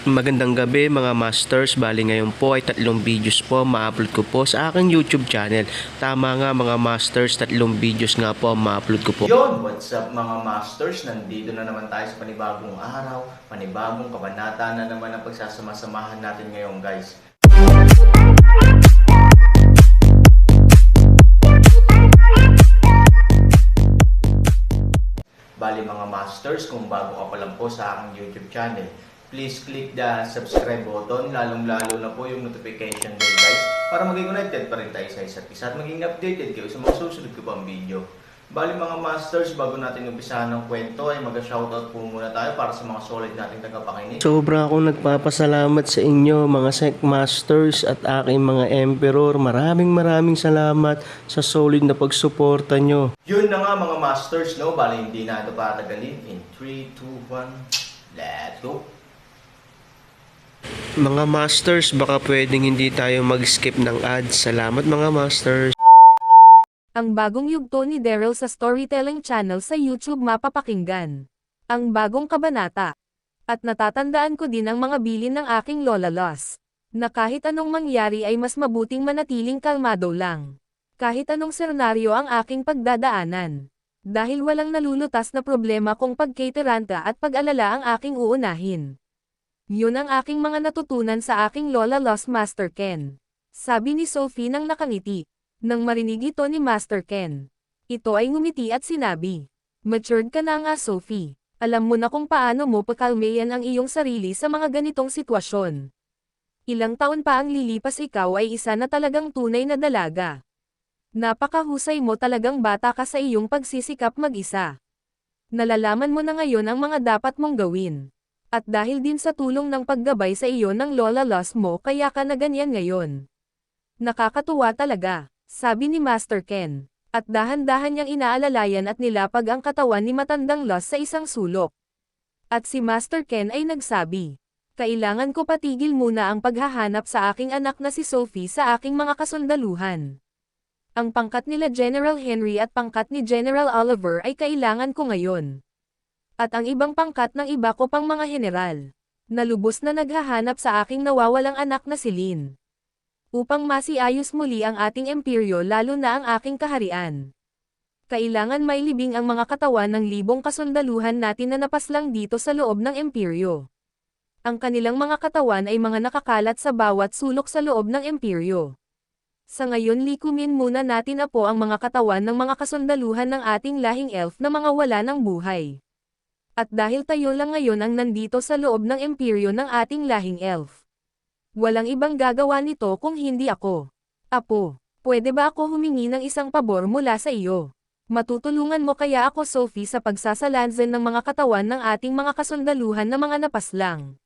Magandang gabi mga masters, bali ngayon po ay 3 videos po ma-upload ko po sa aking YouTube channel. Tama nga mga masters, 3 videos nga po ma-upload ko po. Yon, what's up mga masters? Nandito na naman tayo sa panibagong araw, panibagong kabanata na naman ang pagsasama-samahan natin ngayon guys. Bali mga masters, kung bago ka pa lang po sa aking YouTube channel, please click the subscribe button, lalong-lalo na po yung notification bell guys, para maging connected pa rin tayo sa isa't isa at maging updated kayo sa mga susunod ko pang video. Bali mga masters, bago natin umpisahan ng kwento ay mag-shoutout po muna tayo para sa mga solid nating tagapakinig. Sobra akong nagpapasalamat sa inyo mga Sec Masters at aking mga Emperor. Maraming salamat sa solid na pagsuporta nyo. Yun na nga mga masters, no? Bali hindi na ito patagalin. In 3, 2, 1, let's go! Mga masters, baka pwedeng hindi tayo mag-skip ng ads. Salamat mga masters. Ang bagong yugto ni Daryl sa Storytelling Channel sa YouTube mapapakinggan. Ang bagong kabanata. At natatandaan ko din ang mga bilin ng aking Lola Loss. Na kahit anong mangyari ay mas mabuting manatiling kalmado lang. Kahit anong senaryo ang aking pagdadaanan. Dahil walang nalulutas na problema kung pagkateranta at pag-alala ang aking uunahin. Yun ang aking mga natutunan sa aking Lola Loss Master Ken. Sabi ni Sophie nang nakangiti. Nang marinig ito ni Master Ken. Ito ay ngumiti at sinabi. Matured ka na nga Sophie. Alam mo na kung paano mo pakalmayan ang iyong sarili sa mga ganitong sitwasyon. Ilang taon pa ang lilipas ikaw ay isa na talagang tunay na dalaga. Napakahusay mo talagang bata ka sa iyong pagsisikap mag-isa. Nalalaman mo na ngayon ang mga dapat mong gawin. At dahil din sa tulong ng paggabay sa iyo ng Lola Loss mo kaya ka na ganyan ngayon. Nakakatuwa talaga. Sabi ni Master Ken, at dahan-dahan niyang inaalalayan at nilapag ang katawan ni matandang Loss sa isang sulok. At si Master Ken ay nagsabi, kailangan ko patigil muna ang paghahanap sa aking anak na si Sophie sa aking mga kasundaluhan. Ang pangkat nila General Henry at pangkat ni General Oliver ay kailangan ko ngayon. At ang ibang pangkat ng iba ko pang mga general, na lubos na naghahanap sa aking nawawalang anak na si Lynn. Upang masiayos muli ang ating imperyo lalo na ang aking kaharian. Kailangan mailibing ang mga katawan ng libong kasundaluhan natin na napaslang dito sa loob ng imperyo. Ang kanilang mga katawan ay mga nakakalat sa bawat sulok sa loob ng imperyo. Sa ngayon likumin muna natin po ang mga katawan ng mga kasundaluhan ng ating lahing elf na mga wala ng buhay. At dahil tayo lang ngayon ang nandito sa loob ng imperyo ng ating lahing elf. Walang ibang gagawa nito kung hindi ako. Apo, pwede ba ako humingi ng isang pabor mula sa iyo? Matutulungan mo kaya ako Sophie sa pagsasalansan ng mga katawan ng ating mga kasundaluhan na mga napaslang.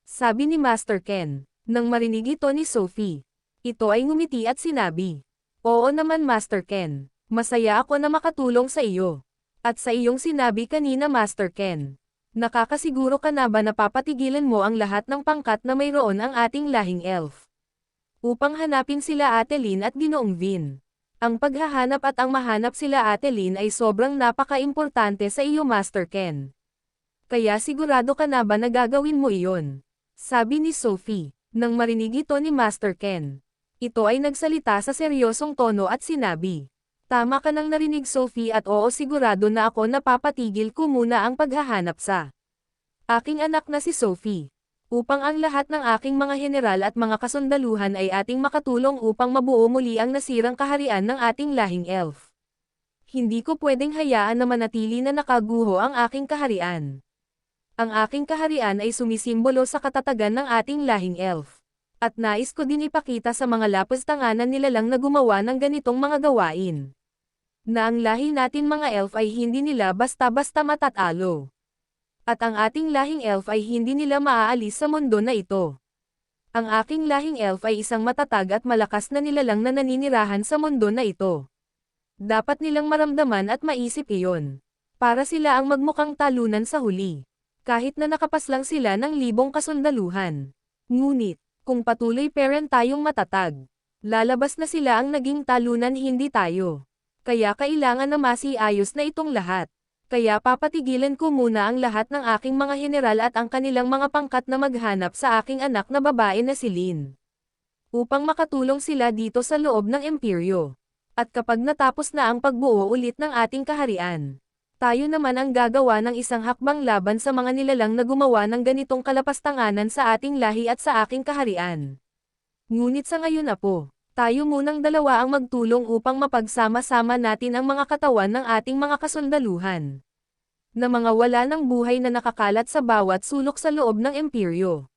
Sabi ni Master Ken, nang marinig ito ni Sophie. Ito ay ngumiti at sinabi. Oo naman Master Ken, masaya ako na makatulong sa iyo. At sa iyong sinabi kanina Master Ken. Nakakasiguro ka na ba na papatigilan mo ang lahat ng pangkat na mayroon ang ating lahing elf? Upang hanapin sila Ate Lynn at Ginoong Vin. Ang paghahanap at ang mahanap sila Ate Lynn ay sobrang napaka-importante sa iyo Master Ken. Kaya sigurado ka na ba na gagawin mo iyon? Sabi ni Sophie, nang marinig ito ni Master Ken. Ito ay nagsalita sa seryosong tono at sinabi. Tama ka nang narinig Sophie at oo sigurado na ako na papatigil ko muna ang paghahanap sa aking anak na si Sophie. Upang ang lahat ng aking mga general at mga kasundaluhan ay ating makatulong upang mabuo muli ang nasirang kaharian ng ating lahing elf. Hindi ko pwedeng hayaan na manatili na nakaguho ang aking kaharian. Ang aking kaharian ay sumisimbolo sa katatagan ng ating lahing elf. At nais ko din ipakita sa mga lapos-tanganan nila lang na gumawa ng ganitong mga gawain. Na ang lahi natin mga elf ay hindi nila basta-basta matatalo. At ang ating lahing elf ay hindi nila maaalis sa mundo na ito. Ang aking lahing elf ay isang matatag at malakas na nilalang na naninirahan sa mundo na ito. Dapat nilang maramdaman at maisip iyon. Para sila ang magmukhang talunan sa huli. Kahit na nakapaslang sila ng libong kasundaluhan. Ngunit, kung patuloy parent tayong matatag, lalabas na sila ang naging talunan hindi tayo. Kaya kailangan na masiayos na itong lahat. Kaya papatigilan ko muna ang lahat ng aking mga general at ang kanilang mga pangkat na maghanap sa aking anak na babae na si Lin. Upang makatulong sila dito sa loob ng imperyo. At kapag natapos na ang pagbuo ulit ng ating kaharian, tayo naman ang gagawa ng isang hakbang laban sa mga nilalang na gumawa ng ganitong kalapastanganan sa ating lahi at sa aking kaharian. Ngunit sa ngayon apo, tayo munang dalawa ang magtulong upang mapagsama-sama natin ang mga katawan ng ating mga kasundaluhan. Na mga wala ng buhay na nakakalat sa bawat sulok sa loob ng imperyo.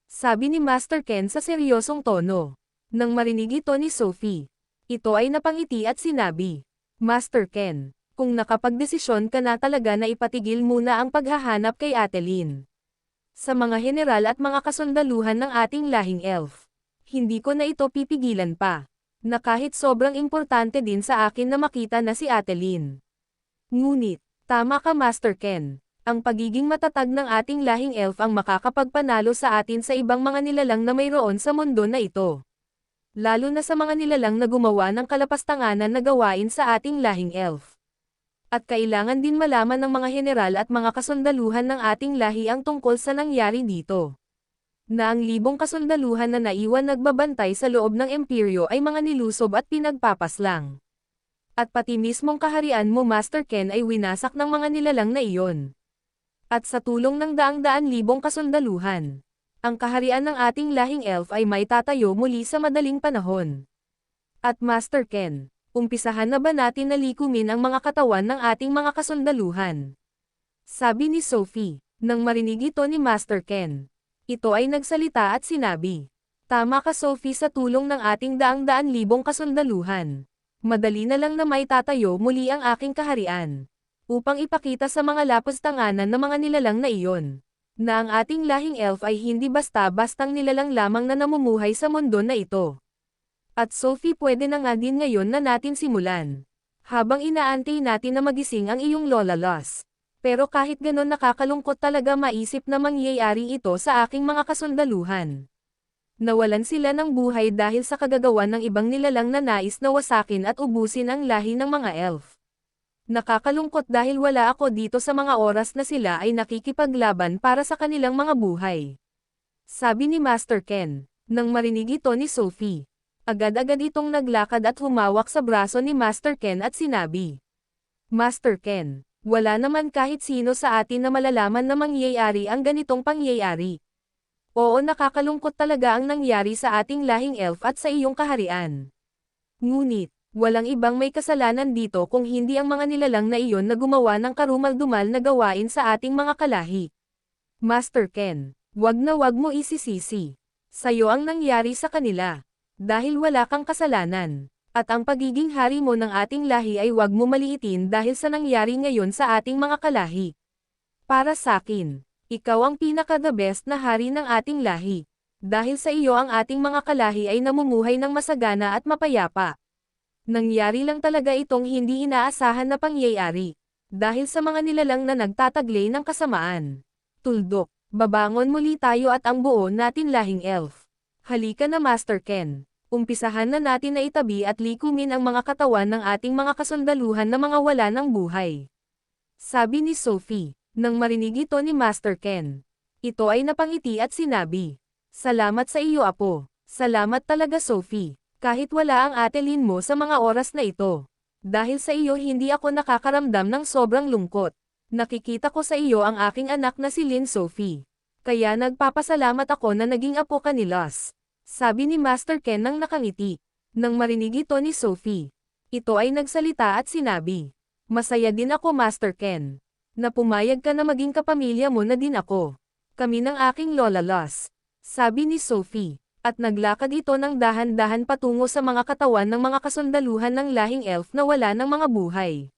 Sabi ni Master Ken sa seryosong tono. Nang marinig ito ni Sophie, ito ay napangiti at sinabi, Master Ken, kung nakapagdesisyon ka na talaga na ipatigil muna ang paghahanap kay Ate Lin. Sa mga general at mga kasundaluhan ng ating lahing elf. Hindi ko na ito pipigilan pa. Na kahit sobrang importante din sa akin na makita na si Ate Lin. Ngunit, tama ka Master Ken. Ang pagiging matatag ng ating lahing elf ang makakapagpanalo sa atin sa ibang mga nilalang na mayroon sa mundo na ito. Lalo na sa mga nilalang na gumawa ng kalapastanganan na gawain sa ating lahing elf. At kailangan din malaman ng mga general at mga kasundaluhan ng ating lahi ang tungkol sa nangyari dito. Na ang libong kasundaluhan na naiwan nagbabantay sa loob ng imperyo ay mga nilusob at pinagpapaslang. At pati mismong kaharian mo Master Ken ay winasak ng mga nilalang na iyon. At sa tulong ng daang-daan libong kasundaluhan, ang kaharian ng ating lahing elf ay may tatayo muli sa madaling panahon. At Master Ken, umpisahan na ba natin na likumin ang mga katawan ng ating mga kasundaluhan? Sabi ni Sophie, nang marinig ito ni Master Ken. Ito ay nagsalita at sinabi, tama ka Sophie sa tulong ng ating daang-daan libong kasundaluhan. Madali na lang na may tatayo muli ang aking kaharian. Upang ipakita sa mga lapastanganan ng mga nilalang na iyon, na ang ating lahing elf ay hindi basta-bastang nilalang lamang na namumuhay sa mundo na ito. At Sophie pwede na nga din ngayon na natin simulan. Habang inaantay natin na magising ang iyong Lola Loss. Pero kahit ganon nakakalungkot talaga maisip na mangyayari ito sa aking mga kasundaluhan. Nawalan sila ng buhay dahil sa kagagawan ng ibang nilalang na nais na wasakin at ubusin ang lahi ng mga elf. Nakakalungkot dahil wala ako dito sa mga oras na sila ay nakikipaglaban para sa kanilang mga buhay. Sabi ni Master Ken, nang marinig ito ni Sophie. Agad-agad itong naglakad at humawak sa braso ni Master Ken at sinabi, Master Ken, wala naman kahit sino sa atin na malalaman na mangyayari ang ganitong pangyayari. Oo nakakalungkot talaga ang nangyari sa ating lahing elf at sa iyong kaharian. Ngunit, walang ibang may kasalanan dito kung hindi ang mga nilalang na iyon na gumawa ng karumal-dumal na gawain sa ating mga kalahi. Master Ken, wag mo isisisi. Sa'yo ang nangyari sa kanila. Dahil wala kang kasalanan. At ang pagiging hari mo ng ating lahi ay wag mo maliitin dahil sa nangyari ngayon sa ating mga kalahi. Para sakin, ikaw ang pinaka-the best na hari ng ating lahi. Dahil sa iyo ang ating mga kalahi ay namumuhay ng masagana at mapayapa. Nangyari lang talaga itong hindi inaasahan na pangyayari. Dahil sa mga nilalang na nagtataglay ng kasamaan. Tuldok, babangon muli tayo at ang buo natin lahing elf. Halika na Master Ken. Umpisahan na natin na itabi at likumin ang mga katawan ng ating mga kasundaluhan na mga wala ng buhay. Sabi ni Sophie, nang marinig ito ni Master Ken. Ito ay napangiti at sinabi, salamat sa iyo apo. Salamat talaga Sophie. Kahit wala ang Ate Lin mo sa mga oras na ito. Dahil sa iyo hindi ako nakakaramdam ng sobrang lungkot. Nakikita ko sa iyo ang aking anak na si Lin Sophie. Kaya nagpapasalamat ako na naging apo ka ni Loss. Sabi ni Master Ken nang nakangiti. Nang marinig ito ni Sophie. Ito ay nagsalita at sinabi. Masaya din ako Master Ken. Na pumayag ka na maging kapamilya mo na din ako. Kami ng aking Lola Loss. Sabi ni Sophie. At naglakad ito ng dahan-dahan patungo sa mga katawan ng mga kasundaluhan ng lahing elf na wala ng mga buhay.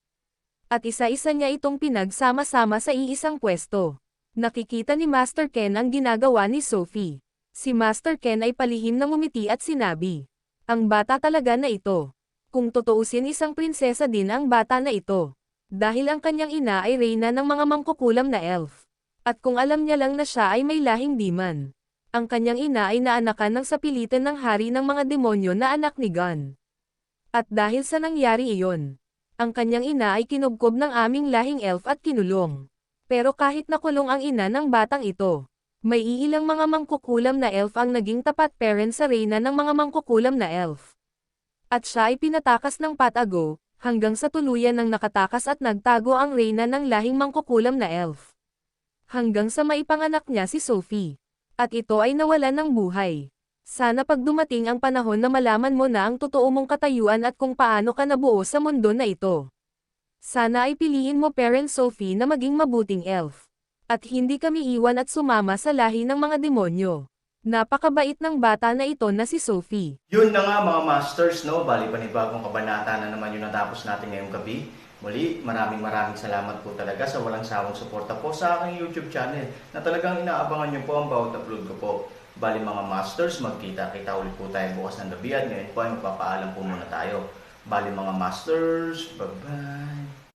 At isa-isa niya itong pinagsama-sama sa iisang pwesto. Nakikita ni Master Ken ang ginagawa ni Sophie. Si Master Ken ay palihim na ngumiti at sinabi, ang bata talaga na ito. Kung tutuusin isang prinsesa din ang bata na ito. Dahil ang kanyang ina ay reyna ng mga mangkukulam na elf. At kung alam niya lang na siya ay may lahing demon. Ang kanyang ina ay naanakan ng sapilitan ng hari ng mga demonyo na anak ni Gon. At dahil sa nangyari iyon, Ang kanyang ina ay kinubkob ng aming lahing elf at kinulong. Pero kahit nakulong ang ina ng batang ito, may iilang mga mangkukulam na elf ang naging tapat parent sa reyna ng mga mangkukulam na elf. At siya ay pinatakas ng patago, hanggang sa tuluyan ng nakatakas at nagtago ang reyna ng lahing mangkukulam na elf. Hanggang sa maipanganak niya si Sophie. At ito ay nawalan ng buhay. Sana pag dumating ang panahon na malaman mo na ang totoo mong katayuan at kung paano ka nabuo sa mundo na ito. Sana ay piliin mo Parent Sophie na maging mabuting elf. At hindi kami iwan at sumama sa lahi ng mga demonyo. Napakabait ng bata na ito na si Sophie. Yun na nga mga masters, no? Bali panibagong kabanata na naman yung natapos natin ngayong gabi. Muli, maraming salamat po talaga sa walang sawang suporta po sa aking YouTube channel na talagang inaabangan nyo po ang bawat upload ko po. Bali mga masters, magkita-kita ulit po tayo bukas ng gabi at ngayon po ay magpapaalam po muna tayo. Bali mga masters, bye-bye!